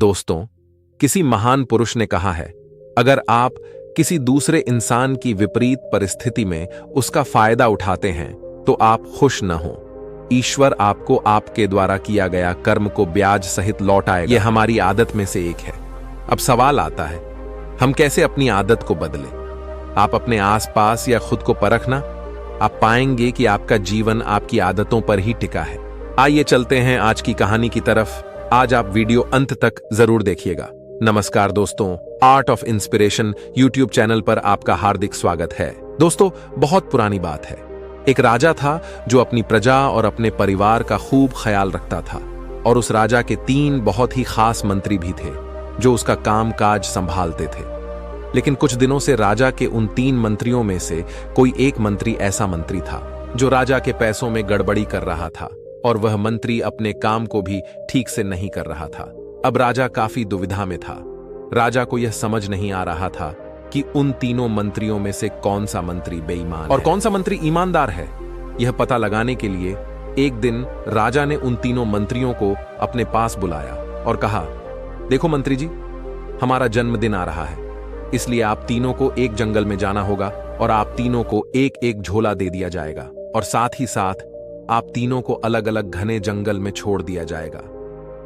दोस्तों, किसी महान पुरुष ने कहा है, अगर आप किसी दूसरे इंसान की विपरीत परिस्थिति में उसका फायदा उठाते हैं तो आप खुश न हो। ईश्वर आपको आपके द्वारा किया गया कर्म को ब्याज सहित लौटाएगा। यह हमारी आदत में से एक है। अब सवाल आता है, हम कैसे अपनी आदत को बदलें? आप अपने आसपास या खुद को परखना, आप पाएंगे कि आपका जीवन आपकी आदतों पर ही टिका है। आइए चलते हैं आज की कहानी की तरफ। आज आप वीडियो अंत तक जरूर देखिएगा। नमस्कार दोस्तों, art of inspiration YouTube channel पर आपका हार्दिक स्वागत है। दोस्तों, बहुत पुरानी बात है। एक राजा था जो अपनी प्रजा और अपने परिवार का खूब ख्याल रखता था, और उस राजा के 3 बहुत ही खास मंत्री भी थे जो उसका काम काज संभालते थे। लेकिन कुछ दिनों से राजा के उन 3 मंत्रियों में से कोई एक मंत्री ऐसा मंत्री था जो राजा के पैसों में गड़बड़ी कर रहा था, और वह मंत्री अपने काम को भी ठीक से नहीं कर रहा था। अब राजा काफी दुविधा में था। राजा को यह समझ नहीं आ रहा था कि उन तीनों मंत्रियों में से कौन सा मंत्री बेईमान और कौन सा मंत्री ईमानदार है। यह पता लगाने के लिए एक दिन राजा ने उन तीनों मंत्रियों को अपने पास बुलाया और कहा, देखो मंत्री जी, हमारा जन्मदिन आ रहा है, इसलिए आप तीनों को एक जंगल में जाना होगा और आप तीनों को एक एक झोला दे दिया जाएगा, और साथ ही साथ आप तीनों को अलग अलग घने जंगल में छोड़ दिया जाएगा।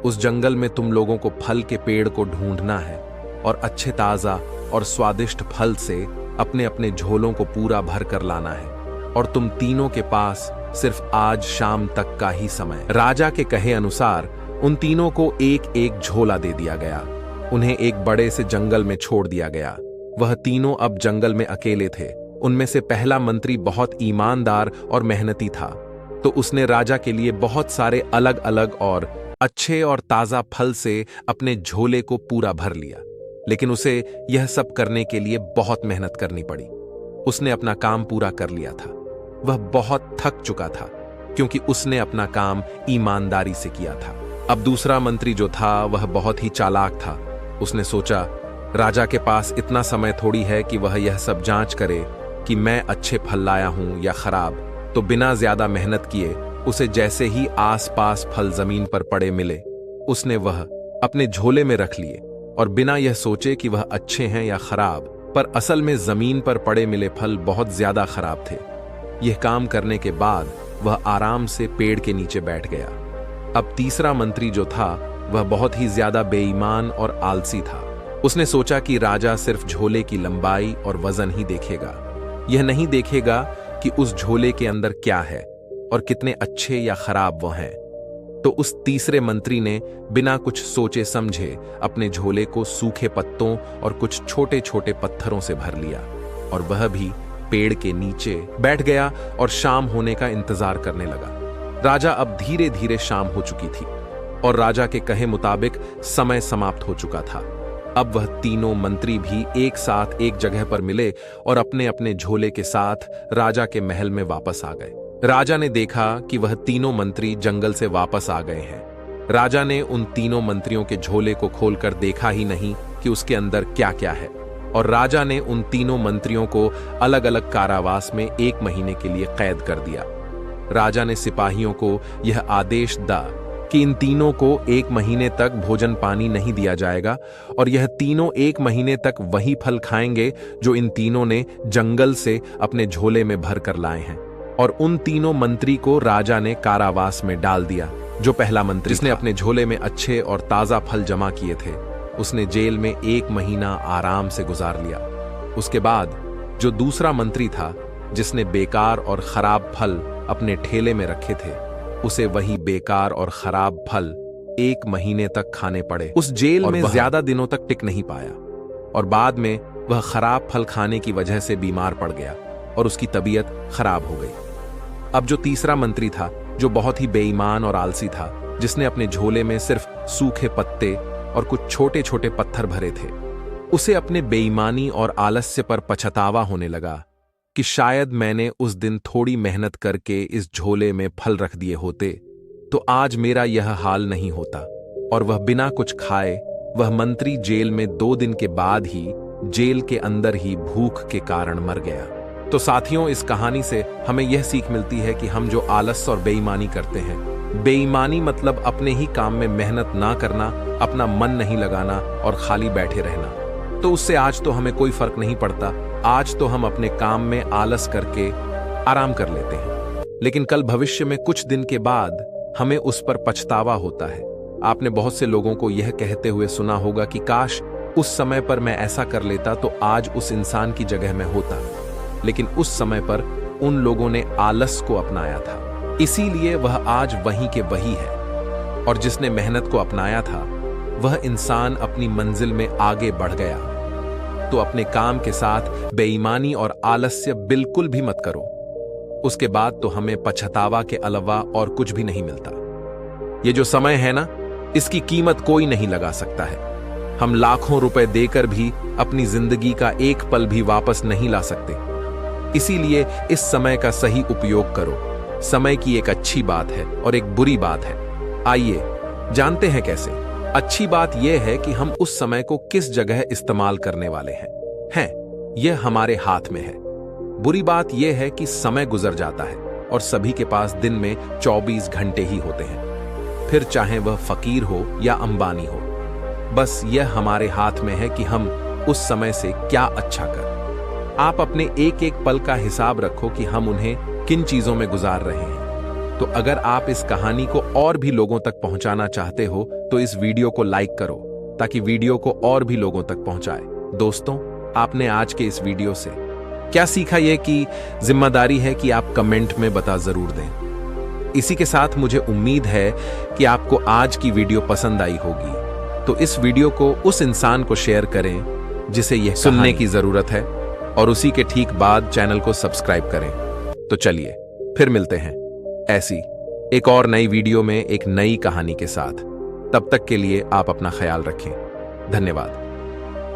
उस जंगल में तुम लोगों को फल के पेड़ को ढूंढना है और अच्छे ताजा और स्वादिष्ट फल से अपने अपने झोलों को पूरा भर कर लाना है, और तुम तीनों के पास सिर्फ आज शाम तक का ही समय। राजा के कहे अनुसार उन तीनों को एक एक झोला दे दिया गया। उन्हें एक बड़े से जंगल में छोड़ दिया गया। वह तीनों अब जंगल में अकेले थे। उनमें से पहला मंत्री बहुत ईमानदार और मेहनती था, तो उसने राजा के लिए बहुत सारे अलग अलग और अच्छे और ताजा फल से अपने झोले को पूरा भर लिया। लेकिन उसे यह सब करने के लिए बहुत मेहनत करनी पड़ी। उसने अपना काम पूरा कर लिया था। वह बहुत थक चुका था क्योंकि उसने अपना काम ईमानदारी से किया था। अब दूसरा मंत्री जो था वह बहुत ही चालाक था। उसने सोचा, राजा के पास इतना समय थोड़ी है कि वह यह सब जांच करे कि मैं अच्छे फल लाया हूं या खराब, तो बिना ज्यादा मेहनत किए उसे जैसे ही आसपास फल जमीन पर पड़े मिले, उसने वह अपने झोले में रख लिए, और बिना यह सोचे कि वह अच्छे हैं या खराब, पर असल में जमीन पर पड़े मिले फल बहुत ज्यादा खराब थे। यह काम करने के बाद वह आराम से पेड़ के नीचे बैठ गया। अब तीसरा मंत्री जो था वह बहुत ही ज्यादा बेईमान और आलसी था। उसने सोचा कि राजा सिर्फ झोले की लंबाई और वजन ही देखेगा, यह नहीं देखेगा कि उस झोले के अंदर क्या है और कितने अच्छे या खराब वो हैं। तो उस तीसरे मंत्री ने बिना कुछ सोचे समझे अपने झोले को सूखे पत्तों और कुछ छोटे छोटे पत्थरों से भर लिया, और वह भी पेड़ के नीचे बैठ गया और शाम होने का इंतजार करने लगा। राजा अब धीरे धीरे शाम हो चुकी थी और राजा के कहे मुताबिक समय समाप्त हो चुका था। अब वह तीनों मंत्री भी एक साथ एक जगह पर मिले और अपने अपने झोले के साथ राजा के महल में वापस आ गए। राजा ने देखा कि वह तीनों मंत्री जंगल से वापस आ गए हैं। राजा ने उन तीनों मंत्रियों के झोले को खोलकर देखा ही नहीं कि उसके अंदर क्या क्या है, और राजा ने उन तीनों मंत्रियों को अलग अलग कारावास में 1 महीने के लिए कैद कर दिया। राजा ने सिपाहियों को यह आदेश दा कि इन तीनों को 1 महीने तक भोजन पानी नहीं दिया जाएगा, और यह तीनों 1 महीने तक वही फल खाएंगे जो इन तीनों ने जंगल से अपने झोले में भर कर लाए हैं। और उन तीनों मंत्री को राजा ने कारावास में डाल दिया। जो पहला मंत्री जिसने अपने झोले में अच्छे और ताजा फल जमा किए थे, उसने जेल में 1 महीना आराम से गुजार लिया। उसके बाद जो दूसरा मंत्री था, जिसने बेकार और खराब फल अपने ठेले में रखे थे, उसे वही बेकार और खराब फल 1 महीने तक खाने पड़े। उस जेल में ज्यादा दिनों तक टिक नहीं पाया, और बाद में वह खराब फल खाने की वजह से बीमार पड़ गया और उसकी तबीयत खराब हो गई। अब जो तीसरा मंत्री था, जो बहुत ही बेईमान और आलसी था, जिसने अपने झोले में सिर्फ सूखे पत्ते और कुछ छोटे छोटे पत्थर भरे थे, उसे अपने बेईमानी और आलस्य पर पछतावा होने लगा कि शायद मैंने उस दिन थोड़ी मेहनत करके इस झोले में फल रख दिए होते तो आज मेरा यह हाल नहीं होता। और वह बिना कुछ खाए वह मंत्री जेल में 2 दिन के बाद ही जेल के अंदर ही भूख के कारण मर गया। तो साथियों, इस कहानी से हमें यह सीख मिलती है कि हम जो आलस और बेईमानी करते हैं, बेईमानी मतलब अपने ही काम में मेहनत ना करना अपना मन नहीं लगाना और खाली बैठे रहना, तो उससे आज तो हमें कोई फर्क नहीं पड़ता। आज तो हम अपने काम में आलस करके आराम कर लेते हैं, लेकिन कल भविष्य में कुछ दिन के बाद हमें उस पर पछतावा होता है। आपने बहुत से लोगों को यह कहते हुए सुना होगा कि काश उस समय पर मैं ऐसा कर लेता तो आज उस इंसान की जगह में होता। लेकिन उस समय पर उन लोगों ने आलस को अपनाया था, इसीलिए वह आज वहीं के वही है। और जिसने मेहनत को अपनाया था वह इंसान अपनी मंजिल में आगे बढ़ गया। तो अपने काम के साथ बेईमानी और आलस्य बिल्कुल भी मत करो, उसके बाद तो हमें पछतावा के अलावा और कुछ भी नहीं मिलता। ये जो समय है ना, इसकी कीमत कोई नहीं लगा सकता है। हम लाखों रुपए देकर भी अपनी जिंदगी का एक पल भी वापस नहीं ला सकते। इसीलिए इस समय का सही उपयोग करो। समय की एक अच्छी बात है और एक बुरी बात है। आइए जानते हैं कैसे। अच्छी बात यह है कि हम उस समय को किस जगह इस्तेमाल करने वाले हैं यह हमारे हाथ में है। बुरी बात यह है कि समय गुजर जाता है और सभी के पास दिन में 24 घंटे ही होते हैं, फिर चाहे वह फकीर हो या अंबानी हो। बस यह हमारे हाथ में है कि हम उस समय से क्या अच्छा कर। आप अपने एक एक पल का हिसाब रखो कि हम उन्हें किन चीजों में गुजार रहे हैं। तो अगर आप इस कहानी को और भी लोगों तक पहुंचाना चाहते हो तो इस वीडियो को लाइक करो, ताकि वीडियो को और भी लोगों तक पहुंचाए। दोस्तों, आपने आज के इस वीडियो से क्या सीखा, यह कि जिम्मेदारी है कि आप कमेंट में बता जरूर दें। इसी के साथ मुझे उम्मीद है कि आपको आज की वीडियो पसंद आई होगी, तो इस वीडियो को उस इंसान को शेयर करें जिसे यह सुनने की जरूरत है, और उसी के ठीक बाद चैनल को सब्सक्राइब करें। तो चलिए फिर मिलते हैं ऐसी एक और नई वीडियो में एक नई कहानी के साथ। तब तक के लिए आप अपना ख्याल रखें। धन्यवाद।